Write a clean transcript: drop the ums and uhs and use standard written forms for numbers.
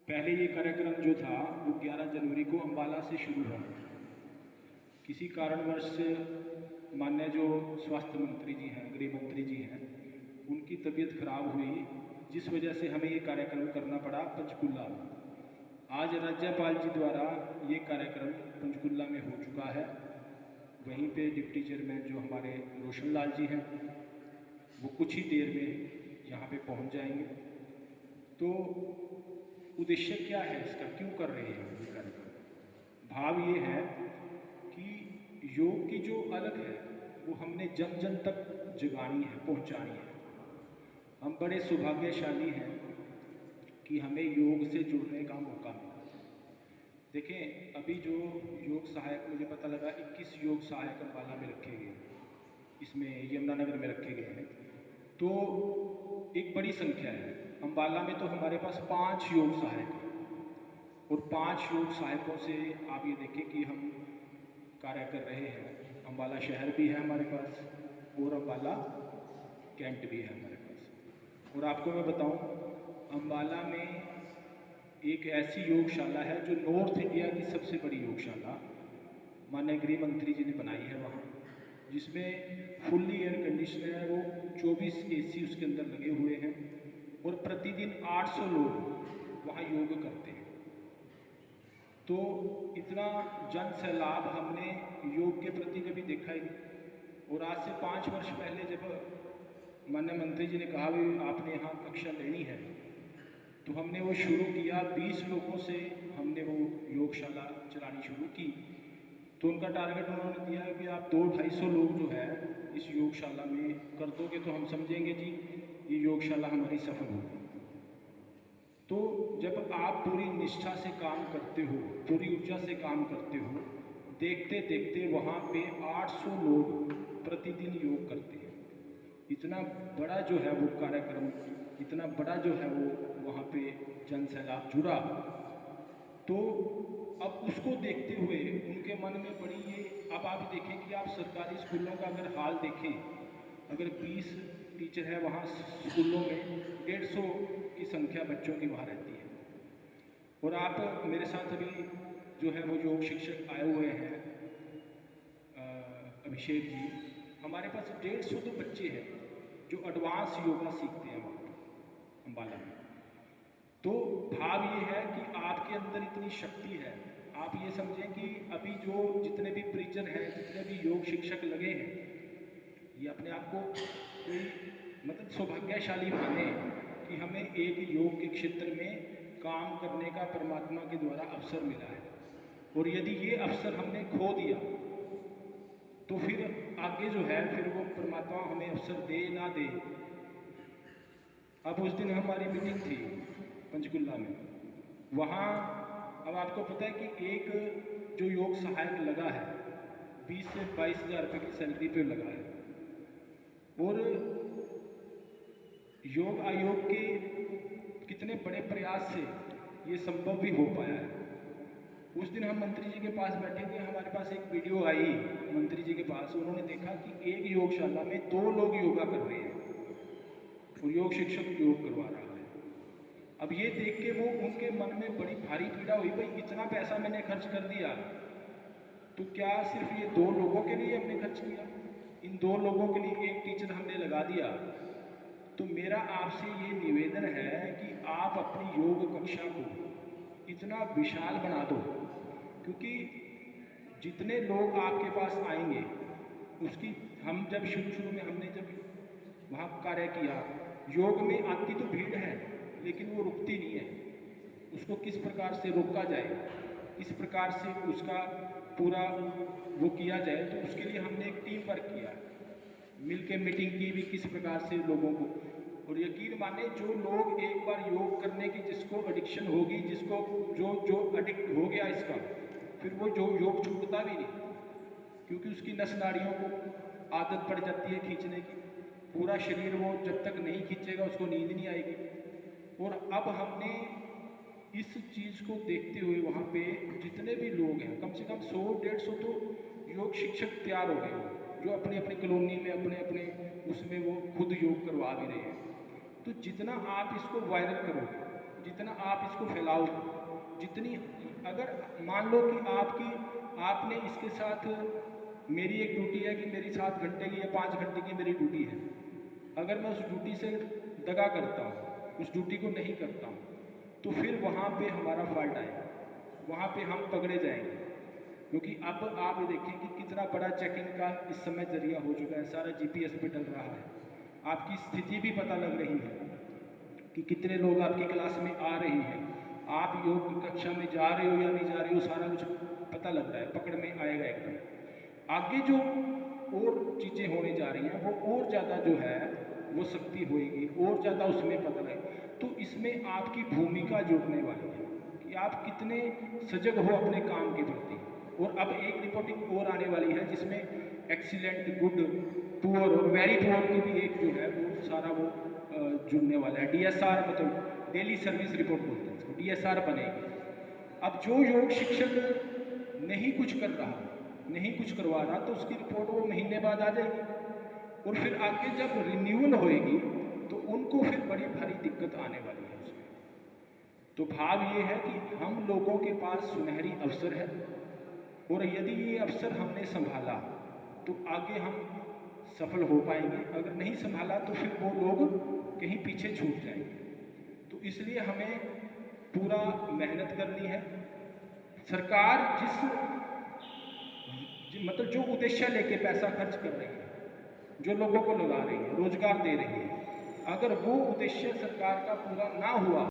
पहले ये कार्यक्रम जो था वो 11 जनवरी को अम्बाला से शुरू हुआ। किसी कारणवश से माननीय जो स्वास्थ्य मंत्री जी हैं, गृह मंत्री जी हैं, उनकी तबीयत खराब हुई, जिस वजह से हमें ये कार्यक्रम करना पड़ा पंचकुला में। आज राज्यपाल जी द्वारा ये कार्यक्रम पंचकुला में हो चुका है। वहीं पे डिप्टी चेयरमैन जो हमारे रोशन लाल जी हैं, वो कुछ ही देर में यहाँ पे पहुँच जाएंगे। तो उद्देश्य क्या है इसका, क्यों कर रहे हैं ये कार्यक्रम? भाव ये है कि योग की जो अलग है वो हमने जन जन तक जगानी है, पहुंचानी है। हम बड़े सौभाग्यशाली हैं कि हमें योग से जुड़ने का मौका मिला। देखें, अभी जो योग सहायक मुझे पता लगा 21 योग सहायक अम्बाला में रखे गए, इसमें यमुनानगर में रखे गए हैं, तो एक बड़ी संख्या है। अम्बाला में तो हमारे पास 5 योग सहायक हैं और 5 योग सहायकों से आप ये देखें कि हम कार्य कर रहे हैं। अम्बाला शहर भी है हमारे पास और अम्बाला कैंट भी है हमारे पास। और आपको मैं बताऊं, अम्बाला में एक ऐसी योगशाला है जो नॉर्थ इंडिया की सबसे बड़ी योगशाला माननीय गृह मंत्री जी ने बनाई है वहाँ, जिसमें फुल्ली एयर कंडीशनर है, वो 24 AC उसके अंदर लगे हुए हैं और प्रतिदिन 800 लोग वहाँ योग करते हैं। तो इतना जन सैलाब हमने योग के प्रति कभी देखा ही नहीं। और आज से 5 वर्ष पहले जब माननीय मंत्री जी ने कहा भी आपने यहाँ कक्षा लेनी है, तो हमने वो शुरू किया। 20 लोगों से हमने वो योगशाला चलानी शुरू की। तो उनका टारगेट उन्होंने दिया कि आप 200-250 लोग जो है इस योगशाला में कर दोगे तो हम समझेंगे जी ये योगशाला हमारी सफल होगी। तो जब आप पूरी निष्ठा से काम करते हो, पूरी ऊर्जा से काम करते हो, देखते देखते वहाँ पे 800 लोग प्रतिदिन योग करते हैं। इतना बड़ा जो है वो कार्यक्रम, इतना बड़ा जो है वो वहाँ पे जन सैलाब जुड़ा। तो अब उसको देखते हुए उनके मन में बड़ी ये, अब आप देखें कि आप सरकारी स्कूलों का अगर हाल देखें, अगर 20 टीचर है वहाँ स्कूलों में 150 की संख्या बच्चों की वहाँ रहती है। और आप मेरे साथ अभी जो है वो योग शिक्षक आए हुए हैं, अभिषेक जी, हमारे पास 150 तो बच्चे हैं जो एडवांस योगा सीखते हैं वहाँ पर अम्बाला में। तो भाव ये है कि आपके अंदर इतनी शक्ति है। आप ये समझें कि अभी जो जितने भी प्रीचर हैं, जितने भी योग शिक्षक लगे हैं, ये अपने आप को कोई मतलब सौभाग्यशाली माने कि हमें एक योग के क्षेत्र में काम करने का परमात्मा के द्वारा अवसर मिला है। और यदि ये अवसर हमने खो दिया तो फिर आगे जो है फिर वो परमात्मा हमें अवसर दे ना दे। अब उस दिन हमारी मीटिंग थी पंचकुला में, वहाँ अब आपको पता है कि एक जो योग सहायक लगा है 20 से 22 हज़ार रुपये की सैलरी पे लगा है। और योग आयोग के कितने बड़े प्रयास से ये संभव भी हो पाया है। उस दिन हम मंत्री जी के पास बैठे थे, हमारे पास एक वीडियो आई मंत्री जी के पास, उन्होंने देखा कि एक योगशाला में 2 लोग योगा कर रहे हैं और योग शिक्षक योग करवा रहा है। अब ये देख के वो उनके मन में बड़ी भारी पीड़ा हुई, भाई इतना पैसा मैंने खर्च कर दिया तो क्या सिर्फ ये 2 लोगों के लिए हमने खर्च किया? इन 2 लोगों के लिए एक टीचर हमने लगा दिया। तो मेरा आपसे ये निवेदन है कि आप अपनी योग कक्षा को इतना विशाल बना दो, क्योंकि जितने लोग आपके पास आएंगे उसकी, हम जब शुरू में हमने जब वहाँ कार्य किया, योग में आती तो भीड़ है लेकिन वो रुकती नहीं है। उसको किस प्रकार से रोका जाए, किस प्रकार से उसका पूरा वो किया जाए, तो उसके लिए हमने एक टीम वर्क किया, मिल के मीटिंग की भी किस प्रकार से लोगों को। और यकीन माने जो लोग एक बार योग करने की, जिसको एडिक्शन होगी, जिसको जो एडिक्ट हो गया इसका, फिर वो जो योग छूटता भी नहीं, क्योंकि उसकी नस नाड़ियों को आदत पड़ जाती है खींचने की। पूरा शरीर वो जब तक नहीं खींचेगा उसको नींद नहीं आएगी। और अब हमने इस चीज़ को देखते हुए वहाँ पे जितने भी लोग हैं, कम से कम 100-150 तो योग शिक्षक तैयार हो गए हो, जो अपने अपने कॉलोनी में अपने अपने उसमें वो खुद योग करवा भी रहे हैं। तो जितना आप इसको वायरल करोगे, जितना आप इसको फैलाओगे, जितनी, अगर मान लो कि आपने इसके साथ, मेरी एक ड्यूटी है कि मेरी 7 घंटे की या 5 घंटे की मेरी ड्यूटी है, अगर मैं उस ड्यूटी से दगा करता हूँ, उस ड्यूटी को नहीं करता हूँ, तो फिर वहाँ पे हमारा फॉल्ट आएगा, वहाँ पे हम पकड़े जाएंगे। क्योंकि अब आप देखें कि कितना बड़ा चेकिंग का इस समय जरिया हो चुका है, सारा जीपीएस पे डल रहा है, आपकी स्थिति भी पता लग रही है कि कितने लोग आपकी क्लास में आ रहे हैं, आप योग कक्षा में जा रहे हो या नहीं जा रहे हो, सारा कुछ पता लग रहा है, पकड़ में आएगा एकदम। आगे जो और चीज़ें होने जा रही हैं वो और ज़्यादा जो है वो शक्ति होएगी, और ज़्यादा उसमें पता लगे। तो इसमें आपकी भूमिका जुड़ने वाली है कि आप कितने सजग हो अपने काम के प्रति। और अब एक रिपोर्टिंग और आने वाली है जिसमें एक्सीलेंट, गुड, पुअर और वेरी पुअर की भी एक जो है वो सारा वो जुड़ने वाला है। डीएसआर मतलब डेली सर्विस रिपोर्ट बोलते हैं इसको, डीएसआर बनेगी। अब जो योग शिक्षक नहीं कुछ कर रहा, नहीं कुछ करवा रहा, तो उसकी रिपोर्ट वो महीने बाद आ जाएगी, और फिर आगे जब रिन्यूअल होएगी तो उनको फिर बड़ी भारी दिक्कत आने वाली है उसमें। तो भाव ये है कि हम लोगों के पास सुनहरी अवसर है, और यदि ये अवसर हमने संभाला तो आगे हम सफल हो पाएंगे, अगर नहीं संभाला तो फिर वो लोग कहीं पीछे छूट जाएंगे। तो इसलिए हमें पूरा मेहनत करनी है। सरकार मतलब जो उद्देश्य लेके पैसा खर्च कर रही है, जो लोगों को लगा रही है, रोजगार दे रही है, अगर वो उद्देश्य सरकार का पूरा ना हुआ